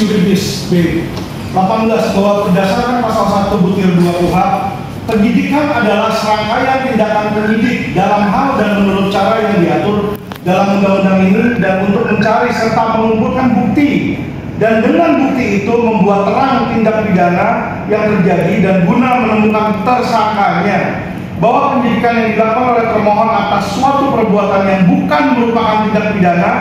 yuridis B. 18 bahwa berdasarkan pasal 1 butir 2 KUHP, penyidikan adalah serangkaian tindakan penyidik dalam hal dan menurut cara yang diatur dalam undang-undang ini dan untuk mencari serta mengumpulkan bukti dan dengan bukti itu membuat terang tindak pidana yang terjadi dan guna menemukan tersangkanya, bahwa penyidikan yang dilakukan oleh termohon atas suatu perbuatan yang bukan merupakan tindak pidana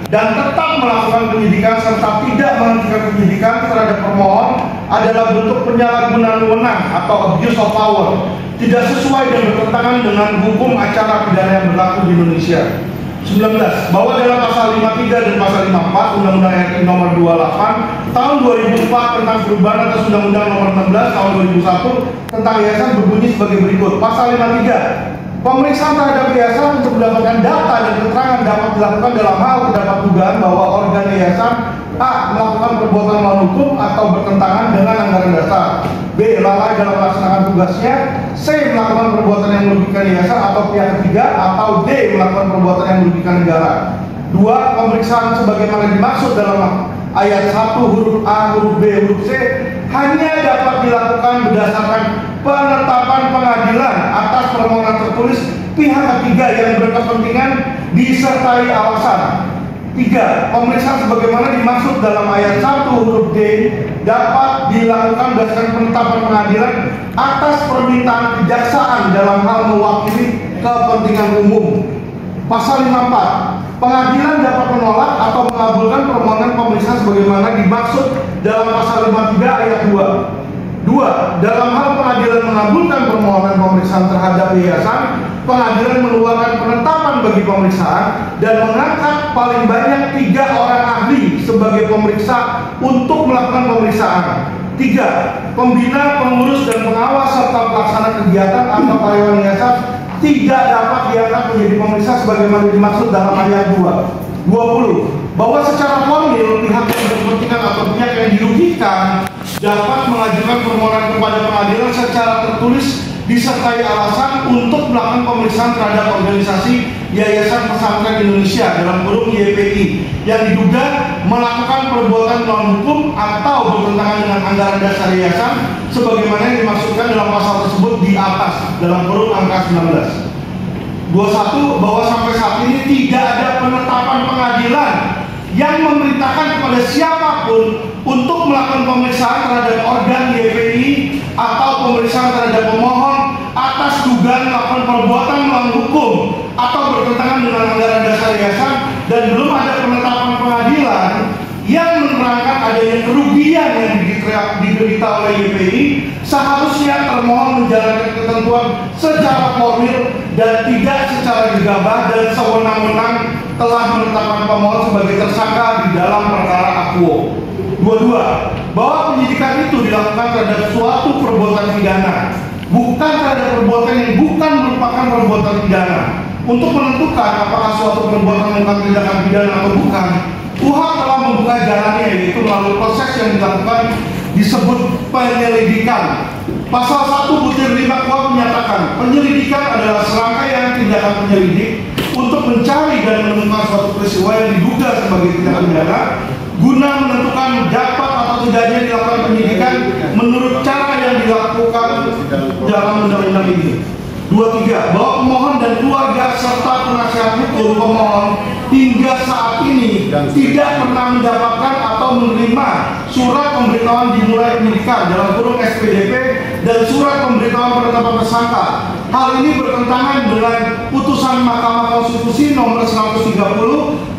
dan tetap melakukan penyidikan serta tidak menghentikan penyidikan terhadap permohon adalah bentuk penyalahgunaan wewenang atau abuse of power, tidak sesuai dan bertentangan dengan hukum acara pidana yang berlaku di Indonesia. 19. Bahwa dalam pasal 53 dan pasal 54 Undang-Undang RI nomor 28 tahun 2004 tentang perubahan atas Undang-Undang nomor 16 tahun 2001 tentang yayasan berbunyi sebagai berikut. Pasal 53, pemeriksaan terhadap yayasan untuk mendapatkan data dan keterangan dapat dilakukan dalam hal terdapat dugaan bahwa organ yayasan A. melakukan perbuatan melawan hukum atau bertentangan dengan anggaran dasar, B. lalai dalam melaksanakan tugasnya, C. melakukan perbuatan yang merugikan yayasan atau pihak ketiga, atau D. melakukan perbuatan yang merugikan negara. 2. Pemeriksaan sebagaimana dimaksud dalam ayat 1 huruf A, huruf B, huruf C hanya dapat dilakukan berdasarkan penetapan pengadilan atas permohonan tertulis pihak ketiga yang berkepentingan disertai alasan. 3. Pemeriksaan sebagaimana dimaksud dalam ayat 1 huruf D dapat dilakukan berdasarkan penetapan pengadilan atas permintaan kejaksaan dalam hal mewakili kepentingan umum. Pasal 54. Pengadilan dapat menolak atau mengabulkan permohonan pemeriksaan sebagaimana dimaksud dalam pasal 53 ayat 2. 2. Dalam hal pengadilan mengabulkan permohonan pemeriksaan terhadap yayasan, pengadilan mengeluarkan penetapan bagi pemeriksaan dan mengangkat paling banyak 3 orang ahli sebagai pemeriksa untuk melakukan pemeriksaan. 3. Pembina, pengurus, dan pengawas serta pelaksana kegiatan atau karyawan yayasan tidak dapat diangkat menjadi pemeriksa sebagaimana dimaksud dalam ayat 2. 20. Bahwa secara formil pihak yang berkepentingan atau pihak yang dirugikan dapat mengajukan permohonan kepada pengadilan secara tertulis disertai alasan untuk melakukan pemeriksaan terhadap organisasi Yayasan Pesantren Indonesia dalam kurung YPI yang diduga melakukan perbuatan melawan hukum atau bertentangan dengan anggaran dasar yayasan sebagaimana yang dimaksudkan dalam pasal tersebut di atas dalam kurung angka 19. 21. Bahwa sampai saat ini tidak ada penetapan pengadilan yang memerintahkan kepada siapapun untuk melakukan pemeriksaan terhadap organ YPI atau pemeriksaan terhadap pemohon atas dugaan melakukan perbuatan melawan hukum atau bertentangan dengan anggaran dasar yayasan, dan belum ada penetapan pengadilan yang menerangkan adanya kerugian yang diderita oleh YPI. Seharusnya termohon menjalankan ketentuan secara formil dan tidak secara gegabah dan sewenang-wenang telah menetapkan pemohon sebagai tersangka di dalam perkara akuo. 22. Bahwa penyidikan itu dilakukan terhadap suatu perbuatan pidana, bukan terhadap perbuatan yang bukan merupakan perbuatan pidana. Untuk menentukan apakah suatu perbuatan merupakan tindakan pidana atau bukan, KUHP telah membuka jalannya, yaitu melalui proses yang dilakukan disebut penyelidikan. Pasal 1 butir 5 KUHP menyatakan penyelidikan adalah serangkaian tindakan penyelidik untuk mencari dan menemukan suatu peristiwa yang diduga sebagai tindakan pidana guna menentukan dapat atau tidaknya dilakukan penyidikan menurut cara yang dilakukan dalam undang-undang ini. 23. Bahwa pemohon dan keluarga serta penasihat hukum pemohon hingga saat ini tidak pernah mendapatkan atau menerima surat pemberitahuan dimulai penyidikan dalam kurung SPDP dan surat pemberitahuan penetapan tersangka. Hal ini bertentangan dengan putusan Mahkamah Konstitusi nomor 130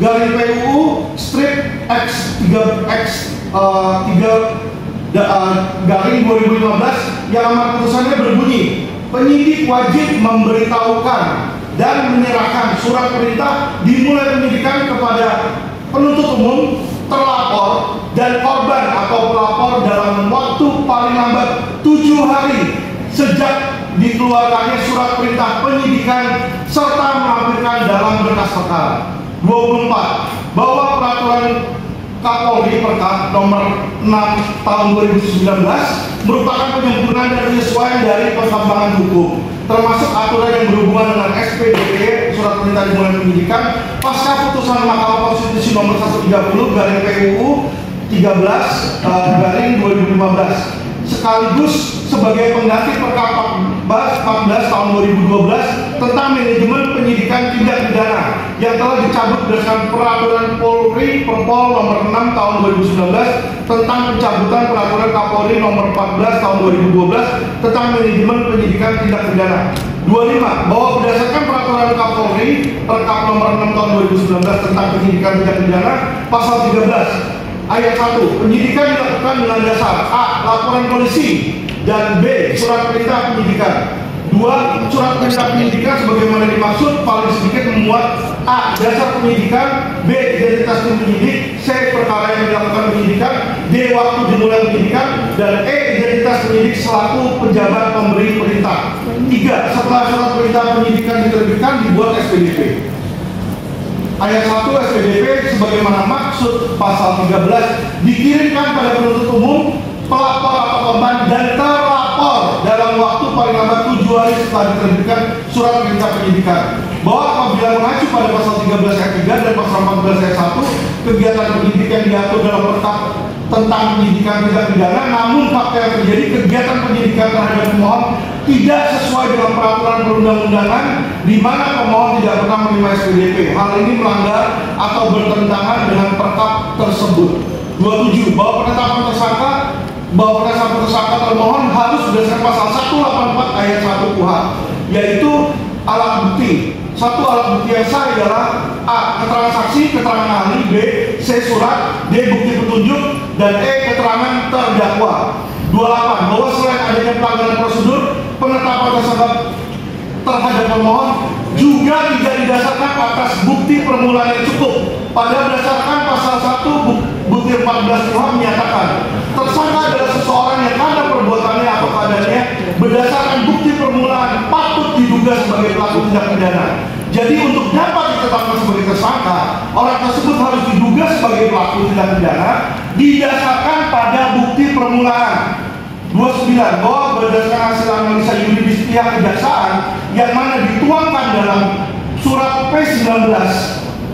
garing PUU strip X 3 garing 2015 yang amar putusannya berbunyi, penyidik wajib memberitahukan dan menyerahkan surat perintah dimulai penyidikan kepada penuntut umum, terlapor, dan korban atau pelapor dalam waktu paling lambat 7 hari sejak dikeluarkannya surat perintah penyidikan serta melampirkan dalam berkas perkara. 24. Bahwa peraturan Kapolri Perkap nomor 6 tahun 2019 merupakan penyempurnaan dan penyesuaian dari perkembangan hukum, termasuk aturan yang berhubungan dengan SPDP surat perintah dimulai penyidikan pasca putusan Mahkamah Konstitusi nomor 130 garing PUU garing 2015 sekaligus sebagai pengganti Perkap 14 tahun 2012 tentang manajemen penyidikan tindak pidana yang telah dicabut berdasarkan peraturan Polri Perpol nomor 6 tahun 2019 tentang pencabutan peraturan Kapolri nomor 14 tahun 2012 tentang manajemen penyidikan tindak pidana. 25. Bahwa berdasarkan peraturan Kapolri Perkap nomor 6 tahun 2019 tentang penyidikan tindak pidana pasal 13 Ayat 1, penyidikan dilakukan dengan dasar A. Laporan polisi dan B. Surat perintah penyidikan. 2. Surat perintah penyidikan sebagaimana dimaksud paling sedikit memuat A. Dasar penyidikan, B. Identitas tim penyidik, C. Perkara yang dilakukan penyidikan, D. Waktu dimulai penyidikan, dan E. Identitas penyidik selaku pejabat pemberi perintah. 3. Setelah surat perintah penyidikan diterbitkan dibuat SPDP. Ayat 1 SPDP sebagaimana maksud pasal 13 dikirimkan pada penuntut umum, pelapor atau korban dan terlapor dalam waktu paling lambat 7 hari setelah diterbitkan surat perintah penyidikan. Bahwa apabila mengacu pada pasal 13 ayat 3 dan pasal 14 ayat 1 kegiatan penyidikan diatur dalam Perkap tentang penyidikan tindak pidana, namun fakta yang terjadi kegiatan penyidikan terhadap pemohon tidak sesuai dengan peraturan perundang-undangan di mana pemohon tidak pernah menerima SPDP. Hal ini melanggar atau bertentangan dengan Perkap tersebut. 27. Bahwa penetapan tersangka termohon harus berdasarkan pasal 184 ayat 1 KUHP, yaitu alat bukti. Satu alat bukti yang sah adalah A. Keterangan saksi, keterangan ahli, B. C. Surat, D. Bukti petunjuk, dan E. Keterangan terdakwa. 28. Bahwa selain adanya pelanggaran prosedur, penetapan tersangka terhadap pemohon juga tidak didasarkan atas bukti permulaan yang cukup. Pada berdasarkan pasal 1 bukti 14 KUHP menyatakan tersangka adalah seseorang yang karena perbuatannya atau keadaannya berdasarkan bukti permulaan patut diduga sebagai pelaku tindak pidana. Jadi untuk dapat ditetapkan sebagai tersangka, orang tersebut harus diduga sebagai pelaku tindak pidana didasarkan pada bukti permulaan. 29. Bahwa berdasarkan hasil analisa yuridis pihak kejaksaan yang mana dituangkan dalam surat P19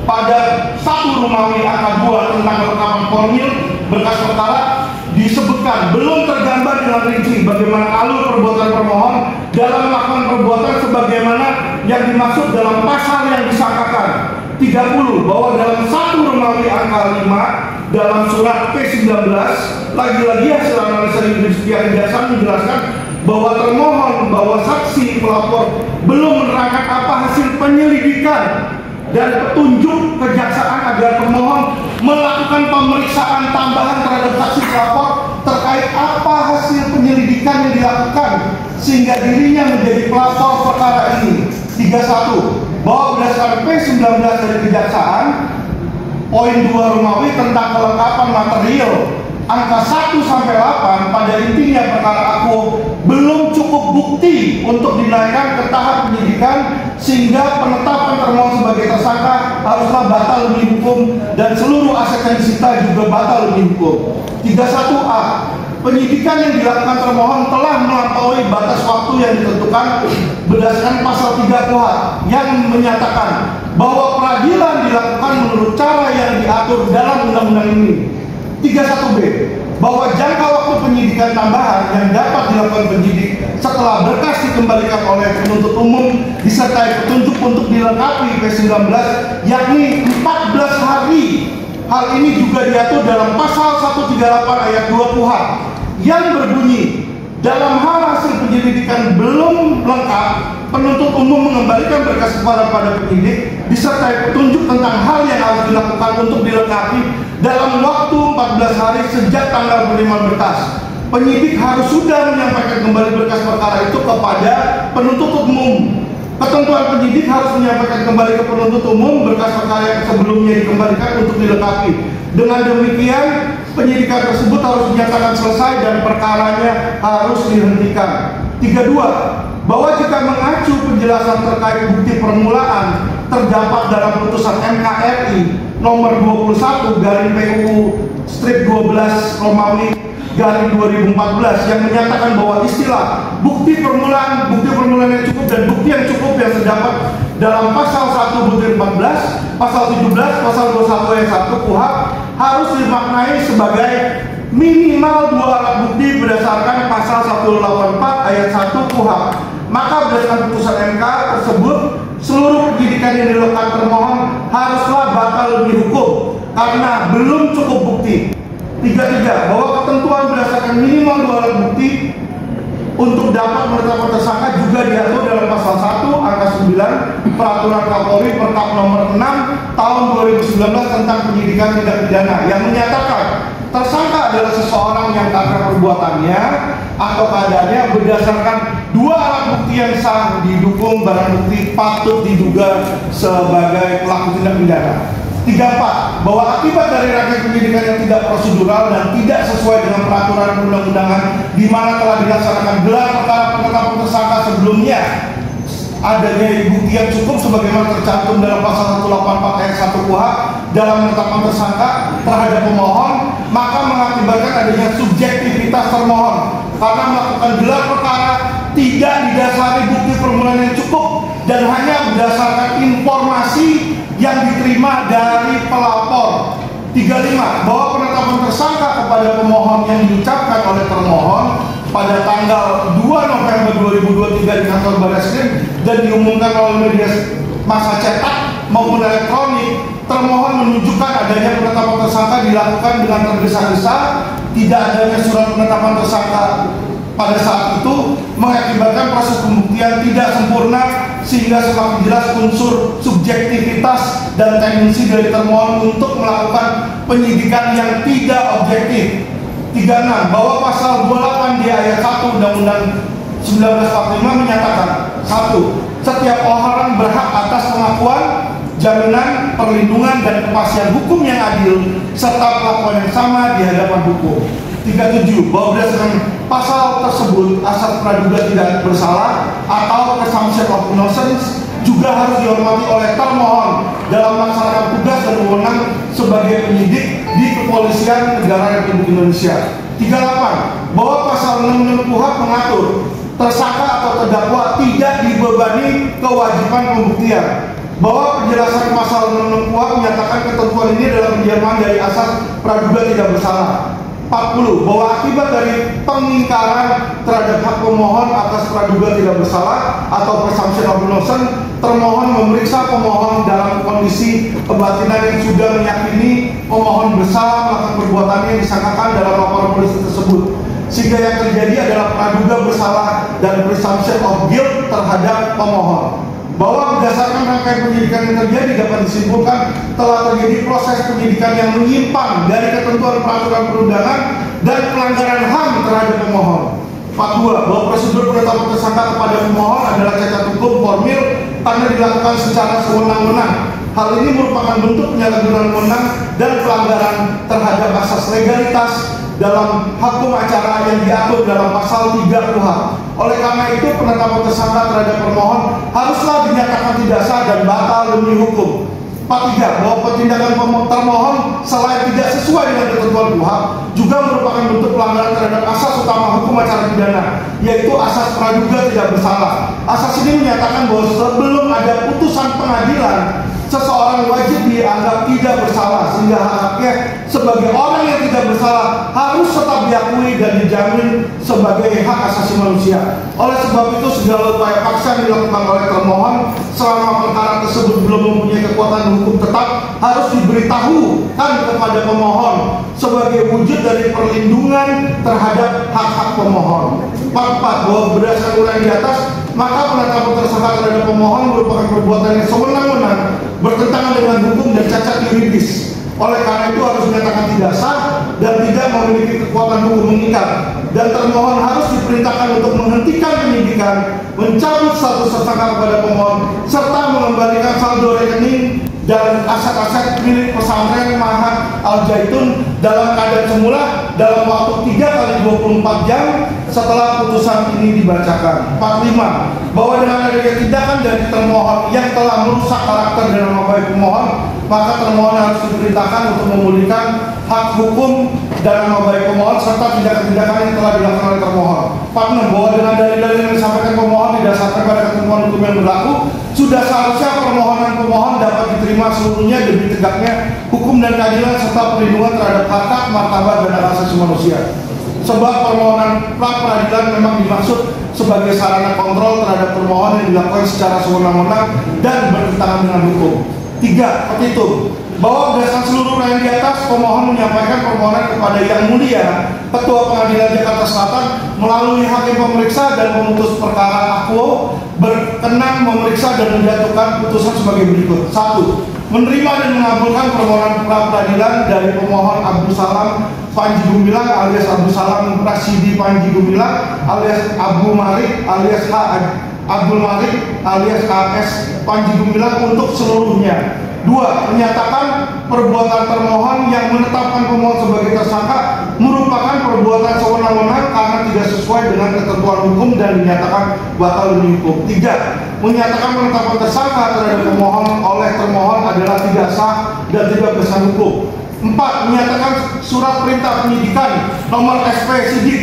pada 1 Romawi angka 2 tentang kelengkapan formil berkas perkara disebutkan belum tergambar dengan rinci bagaimana alur perbuatan permohon dalam melakukan perbuatan sebagaimana yang dimaksud dalam pasal yang disangkakan. 30. Bahwa dalam 1 Romawi angka 5 dalam surat P19 lagi-lagi hasil analisa yuridis pihak kejaksaan menjelaskan bahwa termohon, bahwa saksi pelapor belum menerangkan apa hasil penyelidikan dan petunjuk kejaksaan agar pemohon melakukan pemeriksaan tambahan terhadap saksi pelapor terkait apa hasil penyelidikan yang dilakukan sehingga dirinya menjadi pelapor perkara ini. 31. Bahwa berdasarkan P19 dari kejaksaan poin 2 Romawi tentang kelengkapan material angka 1 sampai 8 pada intinya perkara aku belum cukup bukti untuk dinaikkan ke tahap penyidikan sehingga penetapan termohon sebagai tersangka haruslah batal demi hukum dan seluruh aset yang disita juga batal demi hukum. 31A. Penyidikan yang dilakukan termohon telah melampaui batas waktu yang ditentukan berdasarkan pasal 3 KUHP yang menyatakan bahwa peradilan dilakukan menurut cara yang diatur dalam undang-undang ini. 31B. Bahwa jangka waktu penyidikan tambahan yang dapat dilakukan penyidik setelah berkas dikembalikan oleh penuntut umum disertai petunjuk untuk dilengkapi P19 yakni 14 hari. Hal ini juga diatur dalam pasal 138 ayat 2 KUHP yang berbunyi dalam hal hasil penyelidikan belum lengkap, penuntut umum mengembalikan berkas kepada penyidik disertai petunjuk tentang hal yang harus dilakukan untuk dilengkapi dalam waktu 14 hari sejak tanggal penerimaan berkas. Penyidik harus sudah menyampaikan kembali berkas perkara itu kepada penuntut umum. Ketentuan penyidik harus menyampaikan kembali ke penuntut umum berkas perkara yang sebelumnya dikembalikan untuk dilengkapi. Dengan demikian, penyidikan tersebut harus dinyatakan selesai dan perkaranya harus dihentikan. 32. Bahwa jika mengacu penjelasan terkait bukti permulaan terdapat dalam putusan MKRI nomor 21 garing PUU strip 12 Romawi garing 2014 yang menyatakan bahwa istilah bukti permulaan yang cukup dan bukti yang cukup yang terdapat dalam pasal 1 butir 14, pasal 17, pasal 21 ayat 1 KUHP harus dimaknai sebagai minimal 2 alat bukti berdasarkan pasal 184 ayat 1 KUHP. Maka berdasarkan putusan MK tersebut, seluruh penyidikan yang dilakukan termohon haruslah batal demi hukum karena belum cukup bukti. 3. Bahwa ketentuan berdasarkan minimal 2 alat bukti untuk dapat menetapkan tersangka juga diatur dalam pasal 1 angka 9 Peraturan Kapolri Perkap nomor 6 tahun 2019 tentang penyidikan tindak pidana yang menyatakan tersangka adalah seseorang yang karena perbuatannya atau keadaannya berdasarkan 2 alat bukti yang sah didukung barang bukti patut diduga sebagai pelaku tindak pidana. 34. Bahwa akibat dari rangkaian penyidikan yang tidak prosedural dan tidak sesuai dengan peraturan perundang-undangan di mana telah dilaksanakan gelar perkara penetapan tersangka sebelumnya, adanya bukti yang cukup sebagaimana tercantum dalam pasal 184 ayat 1 KUHP dalam menetapkan tersangka terhadap pemohon, maka mengakibatkan adanya subjektivitas termohon karena melakukan gelar perkara tidak didasari bukti permulaan yang cukup dan hanya berdasarkan informasi yang diterima dari pelapor. 35. Bahwa penetapan tersangka kepada pemohon yang diucapkan oleh termohon pada tanggal 2 November 2023 di kantor Barreskrim dan diumumkan oleh media massa cetak maupun elektronik, termohon menunjukkan adanya penetapan tersangka dilakukan dengan tergesa-gesa, tidak adanya surat penetapan tersangka pada saat itu mengakibatkan proses pembuktian tidak sempurna sehingga semakin jelas unsur subjektivitas dan tendensi dari termohon untuk melakukan penyidikan yang tidak objektif. 36. Bahwa pasal 28 di ayat 1 Undang-Undang 1945 menyatakan 1. Setiap orang berhak atas pengakuan, jaminan, perlindungan, dan kepastian hukum yang adil serta perlakuan yang sama di hadapan hukum. 37. Bahwa berdasarkan pasal tersebut asas praduga tidak bersalah atau presumption of innocence juga harus dihormati oleh termohon dalam melaksanakan tugas dan wewenang sebagai penyidik di Kepolisian Negara Republik Indonesia. 38. Bahwa pasal 66 KUHP mengatur tersangka atau terdakwa tidak dibebani kewajiban pembuktian. Bahwa penjelasan pasal 66 KUHP menyatakan ketentuan ini adalah penjermaan dari asas praduga tidak bersalah. 40. Bahwa akibat dari pengingkaran terhadap hak pemohon atas praduga tidak bersalah atau presumption of innocence, termohon memeriksa pemohon dalam kondisi kebatinan yang sudah meyakini pemohon bersalah melakukan perbuatannya yang disangkakan dalam laporan polisi tersebut, sehingga yang terjadi adalah praduga bersalah dan presumption of guilt terhadap pemohon. Bahwa berdasarkan rangkaian penyidikan yang terjadi dapat disimpulkan telah terjadi proses penyidikan yang menyimpang dari ketentuan peraturan perundangan dan pelanggaran HAM terhadap pemohon. 42. Bahwa prosedur penetapan tersangka kepada pemohon adalah cacat hukum formil karena dilakukan secara sewenang-wenang. Hal ini merupakan bentuk penyalahgunaan wewenang dan pelanggaran terhadap asas legalitas dalam hukum acara yang diatur dalam pasal 3 KUHP. Oleh karena itu, penetapan tersangka terhadap pemohon haruslah dinyatakan tidak sah dan batal demi hukum. 43. Bahwa tindakan termohon selain tidak sesuai dengan ketentuan KUHP juga merupakan bentuk pelanggaran terhadap asas utama hukum acara pidana, yaitu asas praduga tidak bersalah. Asas ini menyatakan bahwa sebelum ada putusan pengadilan, seseorang wajib dianggap tidak bersalah sehingga haknya sebagai orang yang tidak bersalah harus tetap diakui dan dijamin sebagai hak asasi manusia. Oleh sebab itu, segala upaya paksa yang dilakukan oleh termohon selama perkara tersebut belum mempunyai kekuatan hukum tetap harus diberitahukan kepada pemohon sebagai wujud dari perlindungan terhadap hak-hak pemohon. 44. Bahwa berdasarkan uraian di atas, maka penetapan tersangka terhadap pemohon merupakan perbuatan yang sewenang-wenang, bertentangan dengan hukum dan cacat yuridis. Oleh karena itu harus dinyatakan tidak sah dan tidak memiliki kekuatan hukum mengikat, dan termohon harus diperintahkan untuk menghentikan penyidikan, mencabut status tersangka kepada pemohon, serta mengembalikan saldo rekening dan aset-aset milik pesantren Mahat Al Zaitun dalam keadaan semula dalam waktu 3x24 jam setelah putusan ini dibacakan. 45. Bahwa dengan adanya tindakan dari termohon yang telah merusak karakter dan nama baik pemohon, maka termohon harus diperintahkan untuk memulihkan hak hukum dan nama baik pemohon serta tindakan-tindakan yang telah dilakukan oleh termohon. 46. Bahwa dengan dalil-dalil yang disampaikan pemohon didasarkan pada ketentuan hukum yang berlaku, sudah seharusnya permohonan pemohon dapat diterima seluruhnya demi tegaknya hukum dan keadilan serta perlindungan terhadap hak, martabat, dan hak asasi manusia. Sebab permohonan pra peradilan memang dimaksud sebagai sarana kontrol terhadap permohonan yang dilakukan secara sewenang-wenang dan bertentangan dengan hukum. 3. Petitum. Bahwa berdasarkan seluruh uraian di atas, pemohon menyampaikan permohonan kepada Yang Mulia Ketua Pengadilan Jakarta Selatan melalui hakim pemeriksa dan pemutus perkara Akuo berkenan memeriksa dan menjatuhkan putusan sebagai berikut. 1. Menerima dan mengabulkan permohonan pra peradilan dari pemohon Abdul Salam Panji Gumilang alias Abdul Salam Rasidi Panji Gumilang alias Abu Malik alias H. Abdul Malik alias AS Panji Gumilang untuk seluruhnya. 2. Menyatakan perbuatan termohon yang menetapkan pemohon sebagai tersangka merupakan perbuatan sewenang-wenang karena tidak sesuai dengan ketentuan hukum dan dinyatakan batal demi hukum. 3. Menyatakan penetapan tersangka terhadap pemohon oleh termohon adalah tidak sah dan tidak berdasarkan hukum. 4. Menyatakan surat perintah penyidikan nomor SP Sidik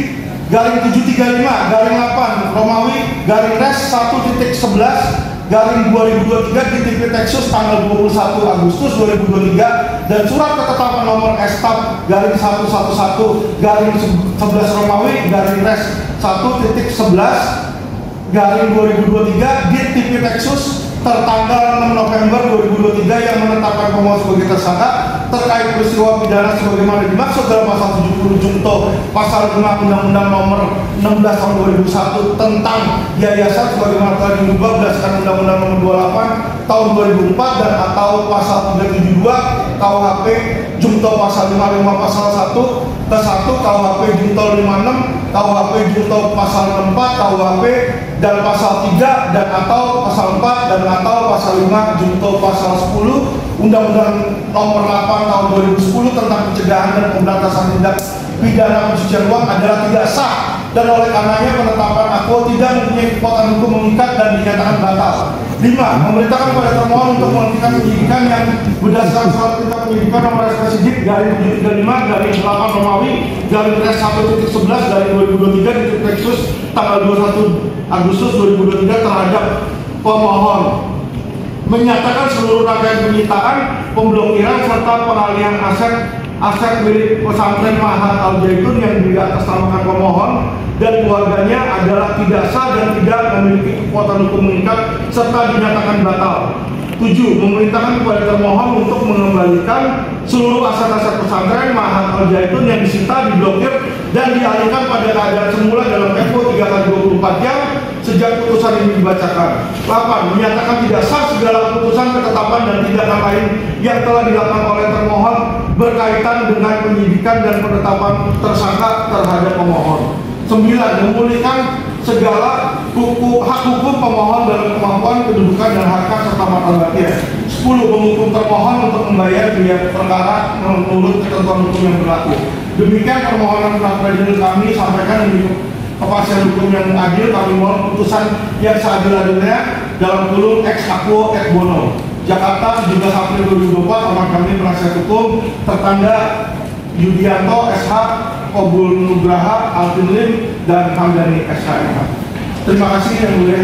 garing 735 garing 8 Romawi garing Res 1.11 garing 2023 di TV Texas tanggal 21 Agustus 2023 dan surat ketetapan nomor Estap garing 111 garing 11 Romawi garing Res 1.11 garing 2023 di TV Texas tertanggal 6 November 2023 yang menetapkan pemohon sebagai tersangka terkait peristiwa pidana sebagaimana dimaksud dalam pasal 70 junto pasal 5 Undang-Undang nomor 16 tahun 2001 tentang yayasan sebagaimana telah diubah berdasarkan Undang-Undang nomor 28 tahun 2004 dan atau pasal 372 KUHP junto pasal 55 pasal 1 ke 1 KUHP junto 56 KUHP junto pasal 64 KUHP dan pasal 3 dan atau pasal 4 dan atau pasal 5 junto pasal 10 Undang-Undang nomor 8 tahun 2010 tentang pencegahan dan pemberantasan tindak pidana pencucian uang adalah tidak sah dan oleh karenanya penetapan Akuo tidak mempunyai kekuatan hukum mengikat dan dinyatakan batal. 5. Memerintahkan kepada termohon untuk menghentikan penyidikan yang berdasarkan surat perintah penyidikan nomor SP Sidik garing 735 garing 8 Romawi garing Res 1.11 garing 2023 di Texas tanggal 21 Agustus 2023 terhadap pemohon. Menyatakan seluruh rangkaian penyitaan, pemblokiran serta pengalihan aset milik pesantren Mahat Al Zaitun yang diatasnamakan pemohon dan keluarganya adalah tidak sah dan tidak memiliki kekuatan hukum mengikat serta dinyatakan batal. 7. Memerintahkan kepada termohon untuk mengembalikan seluruh aset-aset pesantren Mahat Al Zaitun yang disita, diblokir dan dialihkan pada keadaan semula dalam tempo 3x24 jam sejak putusan ini dibacakan. 8. Menyatakan tidak sah segala keputusan, ketetapan dan tindakan lain yang telah dilakukan oleh termohon berkaitan dengan penyidikan dan penetapan tersangka terhadap pemohon. 9. Memulihkan segala hak hukum pemohon dalam kemampuan, kedudukan dan harkat serta martabatnya. 10. Menghukum termohon untuk membayar biaya perkara menurut ketentuan hukum yang berlaku. Demikian permohonan pra peradilan kami sampaikan demi kepastian hukum yang adil. Kami mohon putusan yang seadil-adilnya dalam kurung ex Akuo et bono. Jakarta 17 April 2024. Nomor kami penasihat hukum tertanda Yudianto SH, Kobul Nugraha, Alvin Lim dan Hamdani SHMH. Terima kasih yang mulia.